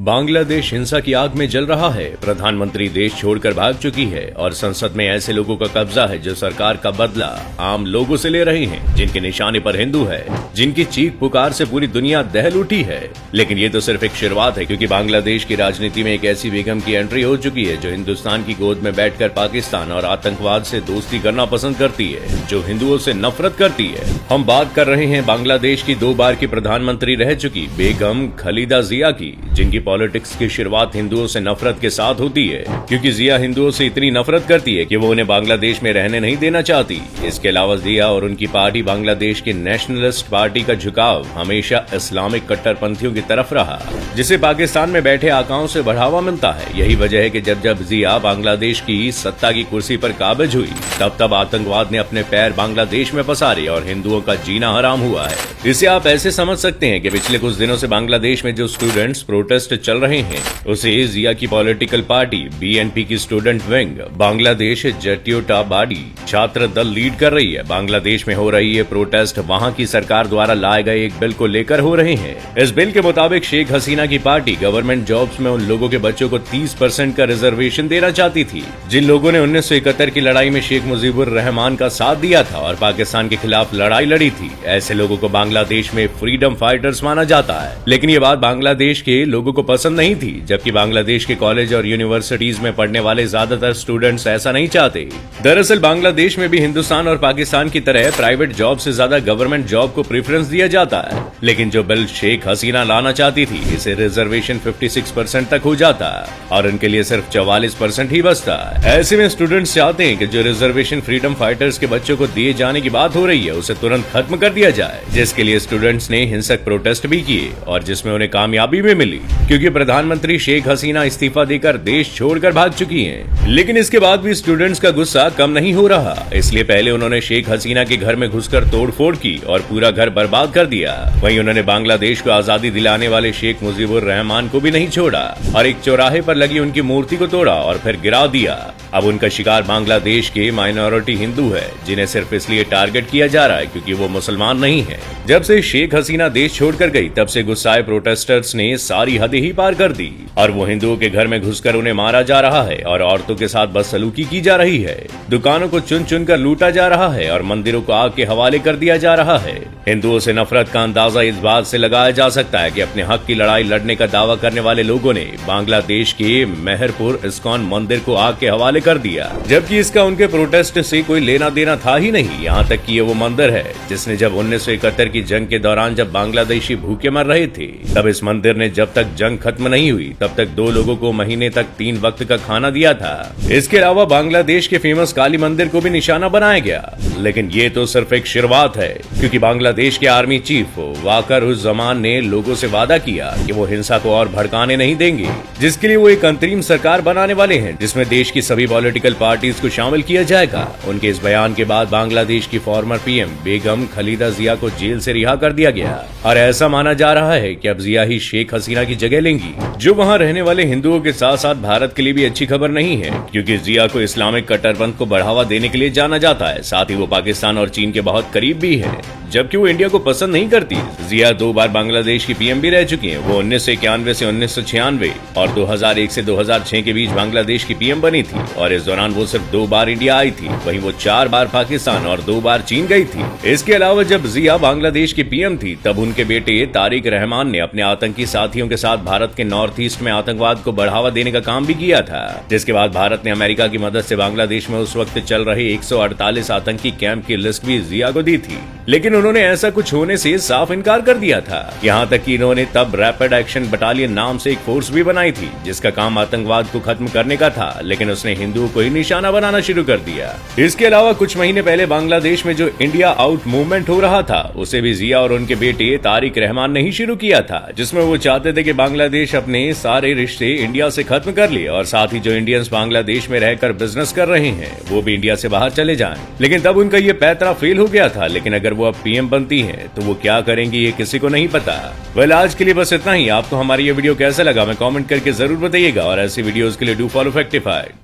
बांग्लादेश हिंसा की आग में जल रहा है। प्रधानमंत्री देश छोड़कर भाग चुकी है और संसद में ऐसे लोगों का कब्जा है जो सरकार का बदला आम लोगों से ले रहे हैं, जिनके निशाने पर हिंदू है, जिनकी चीख पुकार से पूरी दुनिया दहल उठी है। लेकिन ये तो सिर्फ एक शुरुआत है, क्योंकि बांग्लादेश की राजनीति में एक ऐसी बेगम की एंट्री हो चुकी है जो हिंदुस्तान की गोद में बैठकर पाकिस्तान और आतंकवाद से दोस्ती करना पसंद करती है, जो हिंदुओं से नफरत करती है। हम बात कर रहे हैं बांग्लादेश की 2 बार की प्रधानमंत्री रह चुकी बेगम खालिदा जिया की, जिनकी पॉलिटिक्स की शुरुआत हिंदुओं से नफरत के साथ होती है, क्योंकि जिया हिंदुओं से इतनी नफरत करती है कि वो उन्हें बांग्लादेश में रहने नहीं देना चाहती। इसके अलावा जिया और उनकी पार्टी बांग्लादेश की नेशनलिस्ट पार्टी का झुकाव हमेशा इस्लामिक कट्टरपंथियों की तरफ रहा, जिसे पाकिस्तान में बैठे आकाओं से बढ़ावा मिलता है। यही वजह है कि जब जब जिया बांग्लादेश की सत्ता की कुर्सी पर काबिज हुई, तब तब आतंकवाद ने अपने पैर बांग्लादेश में पसारे और हिंदुओं का जीना हराम हुआ है। इसे आप ऐसे समझ सकते हैं कि पिछले कुछ दिनों से बांग्लादेश में जो स्टूडेंट्स प्रोटेस्ट चल रहे हैं, उसे जिया की पॉलिटिकल पार्टी बीएनपी की स्टूडेंट विंग बांग्लादेश जटियोटाबाडी छात्र दल लीड कर रही है। बांग्लादेश में हो रही ये प्रोटेस्ट वहां की सरकार द्वारा लाए गए एक बिल को लेकर हो रहे हैं। इस बिल के मुताबिक शेख हसीना की पार्टी गवर्नमेंट जॉब्स में उन लोगों के बच्चों को 30% का रिजर्वेशन देना चाहती थी, जिन लोगों ने 1971 की लड़ाई में शेख मुजीबुर रहमान का साथ दिया था और पाकिस्तान के खिलाफ लड़ाई लड़ी थी। ऐसे लोगों को बांग्लादेश में फ्रीडम फाइटर्स माना जाता है। लेकिन ये बात बांग्लादेश के लोगों को पसंद नहीं थी, जबकि बांग्लादेश के कॉलेज और यूनिवर्सिटीज में पढ़ने वाले ज्यादातर स्टूडेंट्स ऐसा नहीं चाहते। दरअसल बांग्लादेश में भी हिंदुस्तान और पाकिस्तान की तरह प्राइवेट जॉब से ज्यादा गवर्नमेंट जॉब को प्रेफरेंस दिया जाता है। लेकिन जो बिल शेख हसीना लाना चाहती थी, इसे रिजर्वेशन 56% तक हो जाता और उनके लिए सिर्फ 44% ही बचता। ऐसे में स्टूडेंट्स चाहते हैं कि जो रिजर्वेशन फ्रीडम फाइटर्स के बच्चों को दिए जाने की बात हो रही है, उसे तुरंत खत्म कर दिया जाए, जिसके लिए स्टूडेंट्स ने हिंसक प्रोटेस्ट भी किए और जिसमें उन्हें कामयाबी भी मिली, क्योंकि प्रधानमंत्री शेख हसीना इस्तीफा देकर देश छोड़कर भाग चुकी हैं। लेकिन इसके बाद भी स्टूडेंट्स का गुस्सा कम नहीं हो रहा, इसलिए पहले उन्होंने शेख हसीना के घर में घुसकर तोड़फोड़ की और पूरा घर बर्बाद कर दिया। वहीं उन्होंने बांग्लादेश को आजादी दिलाने वाले शेख मुजीबुर रहमान को भी नहीं छोड़ा और एक चौराहे पर लगी उनकी मूर्ति को तोड़ा और फिर गिरा दिया। अब उनका शिकार बांग्लादेश के माइनॉरिटी हिंदू है, जिन्हें सिर्फ इसलिए टारगेट किया जा रहा है क्योंकि वो मुसलमान नहीं है। जब से शेख हसीना देश छोड़कर गई, तब से गुस्साए प्रोटेस्टर्स ने सारी हदें ही पार कर दी और वो हिंदुओं के घर में घुसकर उन्हें मारा जा रहा है और औरतों के साथ बदसलूकी की जा रही है। दुकानों को चुन चुन कर लूटा जा रहा है और मंदिरों को आग के हवाले कर दिया जा रहा है। हिंदुओं से नफरत का अंदाजा इस बात से लगाया जा सकता है कि अपने हक की लड़ाई लड़ने का दावा करने वाले लोगों ने बांग्लादेश के मेहरपुर इस्कॉन मंदिर को आग के हवाले कर दिया, जबकि इसका उनके प्रोटेस्ट से कोई लेना देना था ही नहीं। यहाँ तक कि ये वो मंदिर है जिसने जब 1971 की जंग के दौरान जब बांग्लादेशी भूखे मर रहे थे, तब इस मंदिर ने जब तक जंग खत्म नहीं हुई, तब तक 2 लोगों को महीने तक 3 वक्त का खाना दिया था। इसके अलावा बांग्लादेश के फेमस काली मंदिर को भी निशाना बनाया गया। लेकिन ये तो सिर्फ एक शुरुआत है, क्योंकि बांग्लादेश के आर्मी चीफ वाकर उस जमान ने लोगों से वादा किया कि वो हिंसा को और भड़काने नहीं देंगे, जिसके लिए वो एक अंतरिम सरकार बनाने वाले हैं, जिसमें देश की सभी पॉलिटिकल पार्टीज को शामिल किया जाएगा। उनके इस बयान के बाद बांग्लादेश की फॉर्मर पीएम बेगम खालिदा जिया को जेल से रिहा कर दिया गया और ऐसा माना जा रहा है कि अब जिया ही शेख हसीना की जगह लेंगी, जो वहां रहने वाले हिंदुओं के साथ साथ भारत के लिए भी अच्छी खबर नहीं है, क्योंकि जिया को इस्लामिक कट्टरपंथ को बढ़ावा देने के लिए जाना जाता है। साथ ही वो पाकिस्तान और चीन के बहुत करीब भी है, जबकि वो इंडिया को पसंद नहीं करती। जिया 2 बार बांग्लादेश की पीएम भी रह चुकी हैं। वो 1991 से 1996 और 2001 से 2006 के बीच बांग्लादेश की पीएम बनी थी और इस दौरान वो सिर्फ 2 बार इंडिया आई थी। वहीं वो 4 बार पाकिस्तान और 2 बार चीन गई थी। इसके अलावा जब जिया बांग्लादेश की पीएम थी, तब उनके बेटे तारिक रहमान ने अपने आतंकी साथियों के साथ भारत के नॉर्थ ईस्ट में आतंकवाद को बढ़ावा देने का काम भी किया था, जिसके बाद भारत ने अमेरिका की मदद से बांग्लादेश में उस वक्त चल रहे 148 आतंकी कैंप की लिस्ट भी जिया को दी थी। लेकिन उन्होंने ऐसा कुछ होने से साफ इनकार कर दिया था। यहाँ तक कि इन्होंने तब रैपिड एक्शन बटालियन नाम से एक फोर्स भी बनाई थी, जिसका काम आतंकवाद को खत्म करने का था, लेकिन उसने हिंदुओं को ही निशाना बनाना शुरू कर दिया। इसके अलावा कुछ महीने पहले बांग्लादेश में जो इंडिया आउट मूवमेंट हो रहा था, उसे भी जिया और उनके बेटे तारिक रहमान ने ही शुरू किया था, जिसमें वो चाहते थे कि बांग्लादेश अपने सारे रिश्ते इंडिया से खत्म कर ले और साथ ही जो इंडियंस बांग्लादेश में रहकर बिजनेस कर रहे हैं, वो भी इंडिया से बाहर चले जाएं। लेकिन तब उनका ये पैतरा फेल हो गया था। लेकिन अगर वो अब पीएम बनती हैं, तो वो क्या करेंगी ये किसी को नहीं पता। वेल, आज के लिए बस इतना ही। आपको हमारी ये वीडियो कैसा लगा, हमें कमेंट करके जरूर बताइएगा और ऐसी वीडियोस के लिए डू फॉलो फैक्टिफाइड।